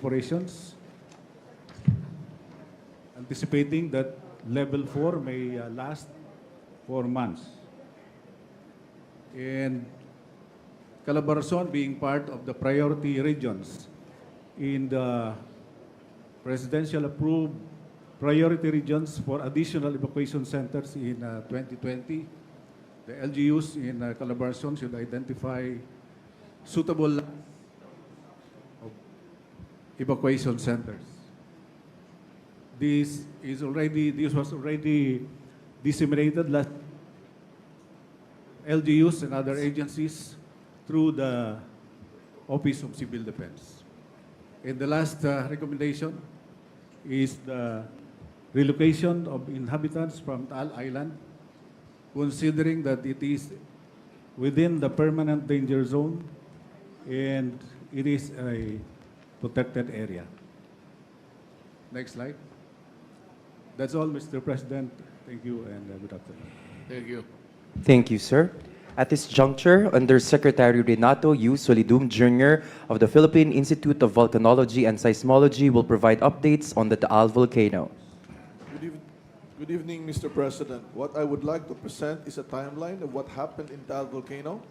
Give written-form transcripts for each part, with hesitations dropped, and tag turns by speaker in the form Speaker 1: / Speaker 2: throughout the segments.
Speaker 1: operations, anticipating that level 4 may last 4 months. And Calabarzon being part of the priority regions in the presidential approved priority regions for additional evacuation centers in 2020. The LGUs in Calabarzon should identify suitable evacuation centers. This was already disseminated last LGUs and other agencies through the Office of Civil Defense. And the last recommendation is the relocation of inhabitants from Taal Island, considering that it is within the permanent danger zone and it is a protected area. Next slide. That's all, Mr. President. Thank you and good afternoon.
Speaker 2: Thank you.
Speaker 3: Thank you, sir. At this juncture, Undersecretary Renato U. Solidum Jr. of the Philippine Institute of Volcanology and Seismology will provide updates on the Taal Volcano.
Speaker 4: Good evening, Mr. President. What I would like to present is a timeline of what happened in Taal Volcano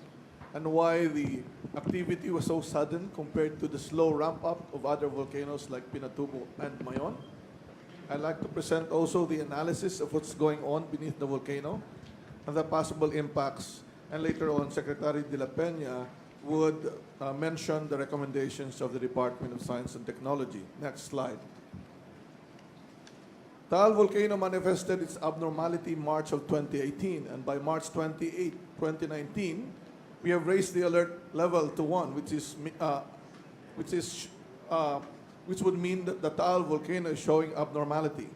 Speaker 4: and why the activity was so sudden compared to the slow ramp-up of other volcanoes like Pinatubo and Mayon. I'd like to present also the analysis of what's going on beneath the volcano and the possible impacts. And later on, Secretary De La Peña would mention the recommendations of the Department of Science and Technology. Next slide. Taal Volcano manifested its abnormality March of 2018, and by March 28, 2019, we have raised the alert level to 1, which would mean that the Taal Volcano is showing abnormality.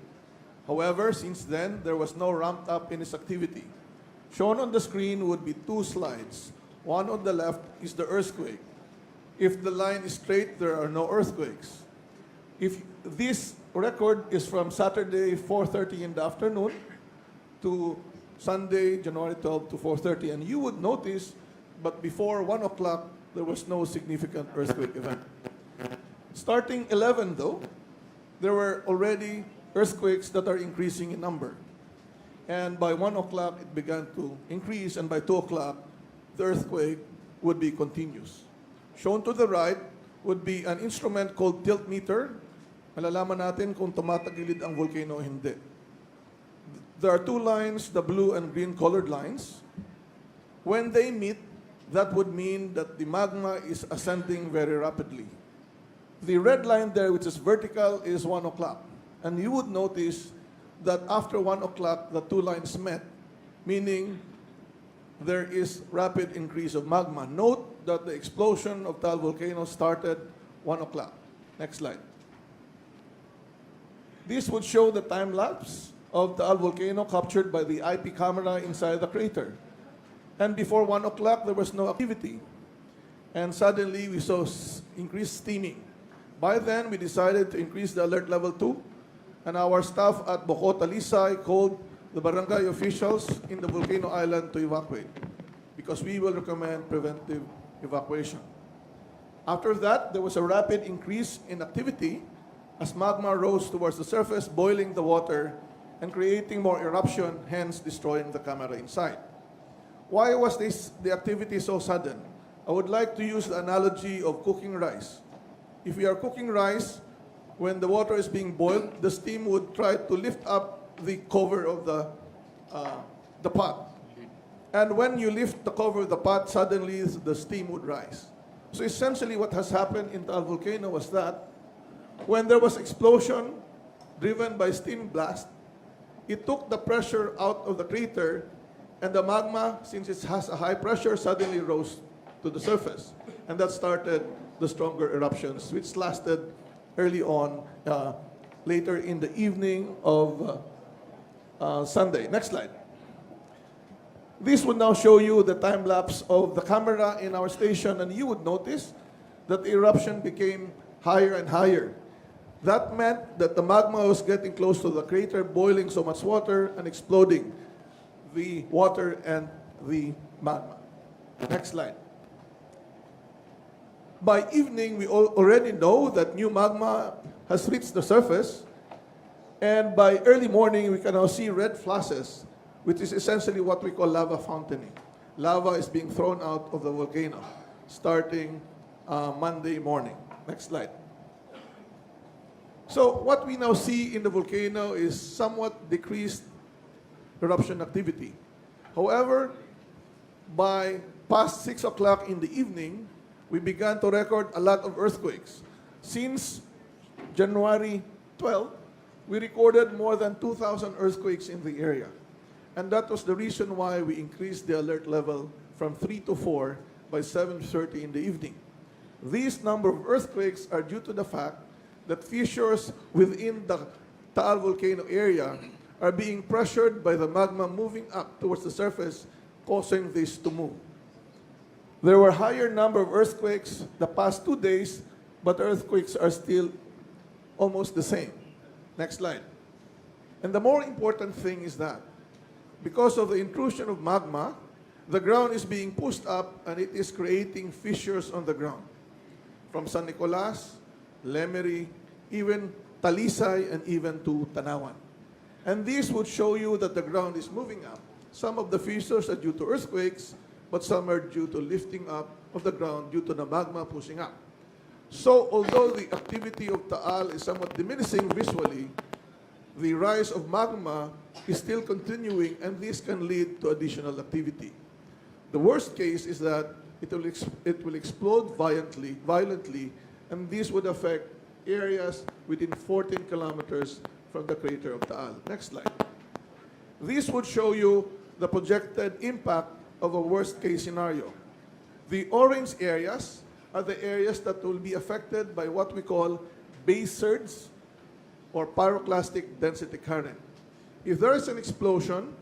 Speaker 4: However, since then, there was no ramped up in its activity. Shown on the screen would be 2 slides. One on the left is the earthquake. If the line is straight, there are no earthquakes. If this record is from Saturday 4:30 in the afternoon to Sunday, January 12 to 4:30, and you would notice, but before 1 o'clock, there was no significant earthquake event. Starting 11 though, there were already earthquakes that are increasing in number. And by 1 o'clock, it began to increase, and by 2 o'clock, the earthquake would be continuous. Shown to the right would be an instrument called tilt meter. Malalaman natin kung tumatagilid ang volcano o hindi. There are 2 lines, the blue and green colored lines. When they meet, that would mean that the magma is ascending very rapidly. The red line there, which is vertical, is 1 o'clock. And you would notice that after 1 o'clock, the 2 lines met, meaning there is rapid increase of magma. Note that the explosion of Taal Volcano started 1 o'clock. Next slide. This would show the time lapse of Taal Volcano captured by the IP camera inside the crater. And before 1 o'clock, there was no activity. And suddenly, we saw increased steaming. By then, we decided to increase the alert level 2. And our staff at Bocota Lisay called the barangay officials in the volcano island to evacuate because we will recommend preventive evacuation. After that, there was a rapid increase in activity as magma rose towards the surface, boiling the water and creating more eruption, hence destroying the camera inside. Why was the activity so sudden? I would like to use the analogy of cooking rice. If we are cooking rice, when the water is being boiled, the steam would try to lift up the cover of the pot. And when you lift the cover of the pot, suddenly the steam would rise. So essentially what has happened in Taal Volcano was that when there was explosion driven by steam blast, it took the pressure out of the crater, and the magma, since it has a high pressure, suddenly rose to the surface. And that started the stronger eruptions, which lasted early on, later in the evening of Sunday. Next slide. This would now show you the time lapse of the camera in our station, and you would notice that the eruption became higher and higher. That meant that the magma was getting close to the crater, boiling so much water and exploding the water and the magma. Next slide. By evening, we already know that new magma has reached the surface. And by early morning, we can now see red flashes, which is essentially what we call lava fountaining. Lava is being thrown out of the volcano starting Monday morning. Next slide. So what we now see in the volcano is somewhat decreased eruption activity. However, by past 6 o'clock in the evening, we began to record a lot of earthquakes. Since January 12, we recorded more than 2,000 earthquakes in the area. And that was the reason why we increased the alert level from 3 to 4 by 7:30 in the evening. These number of earthquakes are due to the fact that fissures within the Taal Volcano area are being pressured by the magma moving up towards the surface, causing this to move. There were higher number of earthquakes the past 2 days, but earthquakes are still almost the same. Next slide. And the more important thing is that because of the intrusion of magma, the ground is being pushed up and it is creating fissures on the ground. From San Nicolas, Lemery, even Talisay, and even to Tanawan. And this would show you that the ground is moving up. Some of the fissures are due to earthquakes, but some are due to lifting up of the ground due to the magma pushing up. So although the activity of Taal is somewhat diminishing visually, the rise of magma is still continuing, and this can lead to additional activity. The worst case is that it will explode violently, and this would affect areas within 14 kilometers from the crater of Taal. Next slide. This would show you the projected impact of a worst-case scenario. The orange areas are the areas that will be affected by what we call base surge or pyroclastic density current. If there is an explosion,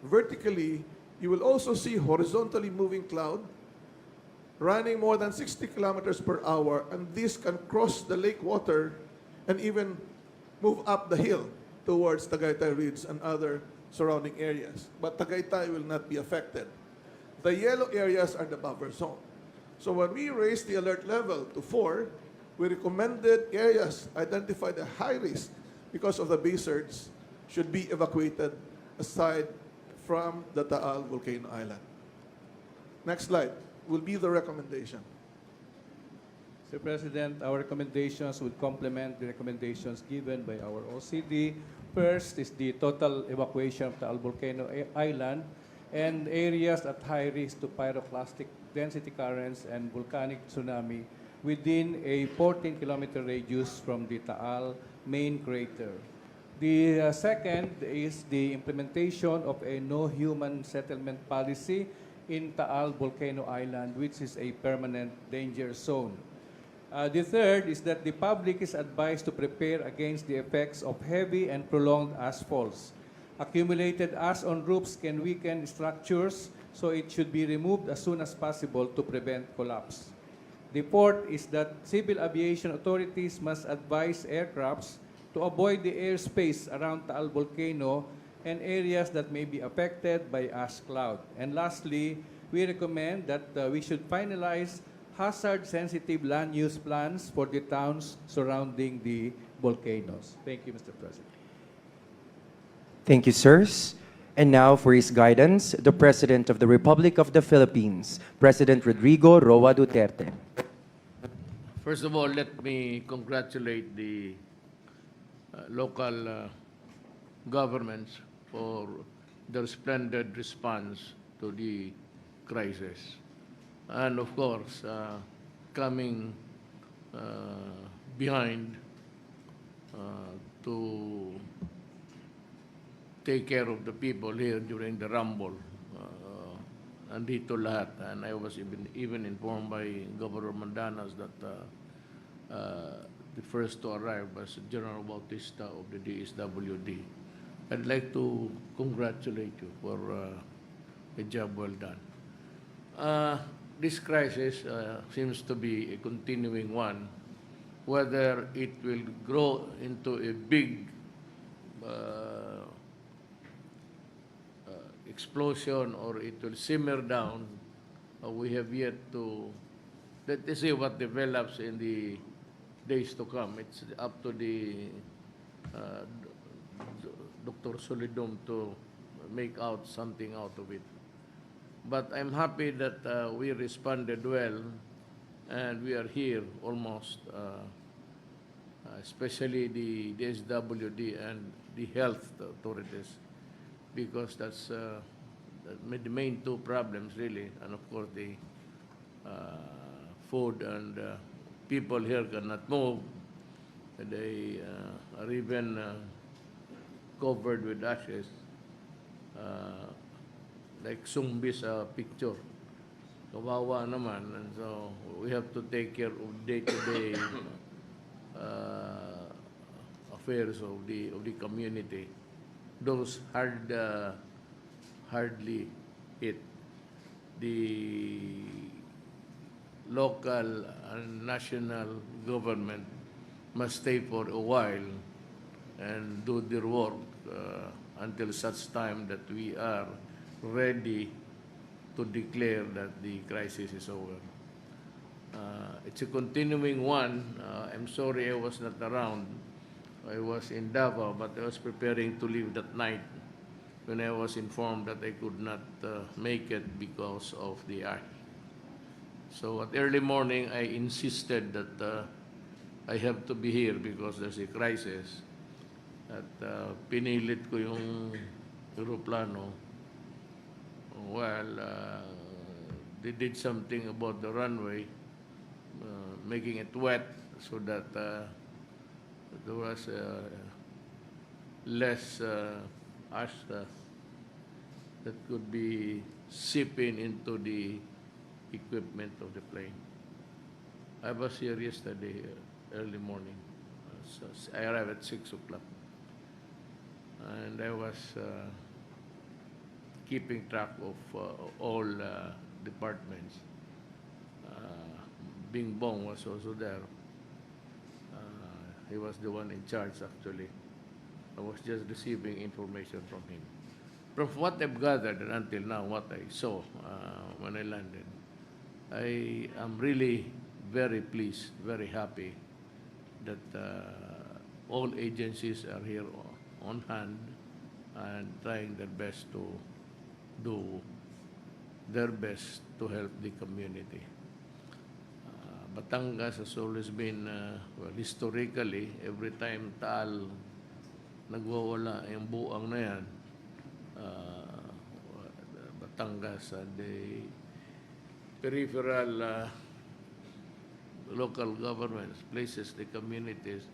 Speaker 4: vertically, you will also see horizontally moving cloud running more than 60 kilometers per hour, and this can cross the lake water and even move up the hill towards Tagaytay Ridge and other surrounding areas. But Tagaytay will not be affected. The yellow areas are the buffer zone. So when we raised the alert level to 4, we recommended areas identified at high risk because of the base surge should be evacuated aside from the Taal Volcano Island. Next slide will be the recommendation.
Speaker 2: Mr. President, our recommendations would complement the recommendations given by our OCD. First is the total evacuation of Taal Volcano Island and areas at high risk to pyroclastic density currents and volcanic tsunami within a 14-kilometer radius from the Taal main crater. The second is the implementation of a no-human settlement policy in Taal Volcano Island, which is a permanent danger zone. The third is that the public is advised to prepare against the effects of heavy and prolonged ashfalls. Accumulated ash on roofs can weaken structures, so it should be removed as soon as possible to prevent collapse. The fourth is that civil aviation authorities must advise aircrafts to avoid the airspace around Taal Volcano and areas that may be affected by ash cloud. And lastly, we recommend that we should finalize hazard-sensitive land use plans for the towns surrounding the volcanoes. Thank you, Mr. President.
Speaker 3: Thank you, sirs. And now for his guidance, the President of the Republic of the Philippines, President Rodrigo Roa Duterte.
Speaker 5: First of all, let me congratulate the local governments for their splendid response to the crisis. And of course, coming behind to take care of the people here during the rumble. Andito lahat. And I was even informed by Governor Mandanas that the first to arrive was General Bautista of the DSWD. I'd like to congratulate you for a job well done. This crisis seems to be a continuing one. Whether it will grow into a big explosion or it will simmer down, we have yet to let us see what develops in the days to come. It's up to the Dr. Solidum to make out something out of it. But I'm happy that we responded well, and we are here almost, especially the SWD and the health authorities, because that's the main two problems really, and of course the food and people here cannot move. They are even covered with ashes, like zombies picture. Kawawa naman, and so we have to take care of day-to-day affairs of the community. Those hardly hit. The local and national government must stay for a while and do their work until such time that we are ready to declare that the crisis is over. It's a continuing one. I'm sorry I was not around. I was in Davao, but I was preparing to leave that night when I was informed that I could not make it because of the act. So at early morning, I insisted that I have to be here because there's a crisis. At pinilit ko yung aeroplano. Well, they did something about the runway, making it wet so that there was less ash that could be seeping into the equipment of the plane. I was here yesterday, early morning. So I arrived at 6 o'clock. And I was keeping track of all departments. Bing Bong was also there. He was the one in charge, actually. I was just receiving information from him. From what I've gathered and until now, what I saw when I landed, I am really very pleased, very happy that all agencies are here on hand and trying their best to do their best to help the community. Batangas has always been, well, historically, every time Taal nagwawala yung buang na yan, Batangas and the peripheral local governments, places, the communities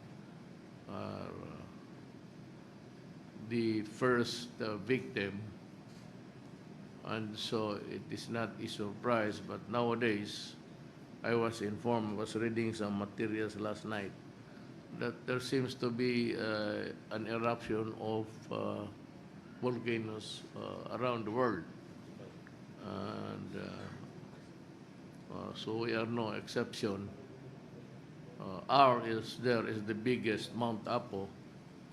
Speaker 5: are the first victim. And so it is not a surprise, but nowadays, I was informed, I was reading some materials last night, that there seems to be an eruption of volcanoes around the world. And so we are no exception. Ours is the biggest, Mount Apo.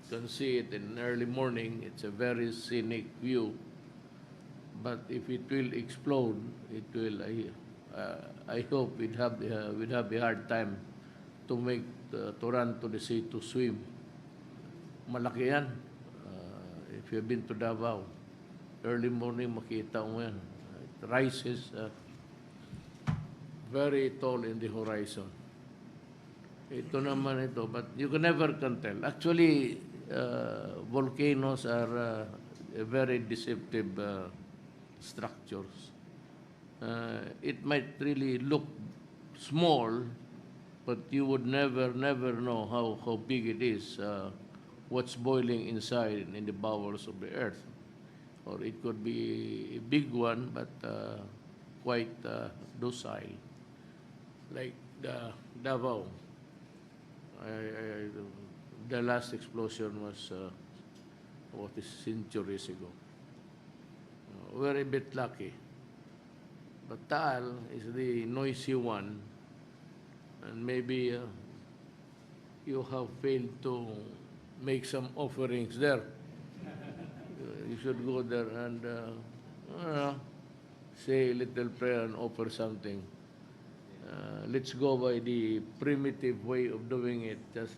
Speaker 5: You can see it in early morning. It's a very scenic view. But if it will explode, it will. I hope we'd have a hard time to run to the sea to swim. Malaki yan. If you've been to Davao, early morning makita mo yan. It rises very tall in the horizon. Ito naman ito, but you can never can tell. Actually, volcanoes are a very deceptive structures. It might really look small, but you would never know how big it is, what's boiling inside in the bowels of the earth. Or it could be a big one, but quite docile, like the Davao. The last explosion was centuries ago. We're a bit lucky. But Taal is the noisy one, and maybe you have failed to make some offerings there. You should go there and say a little prayer and offer something. let's go by the primitive way of doing it, just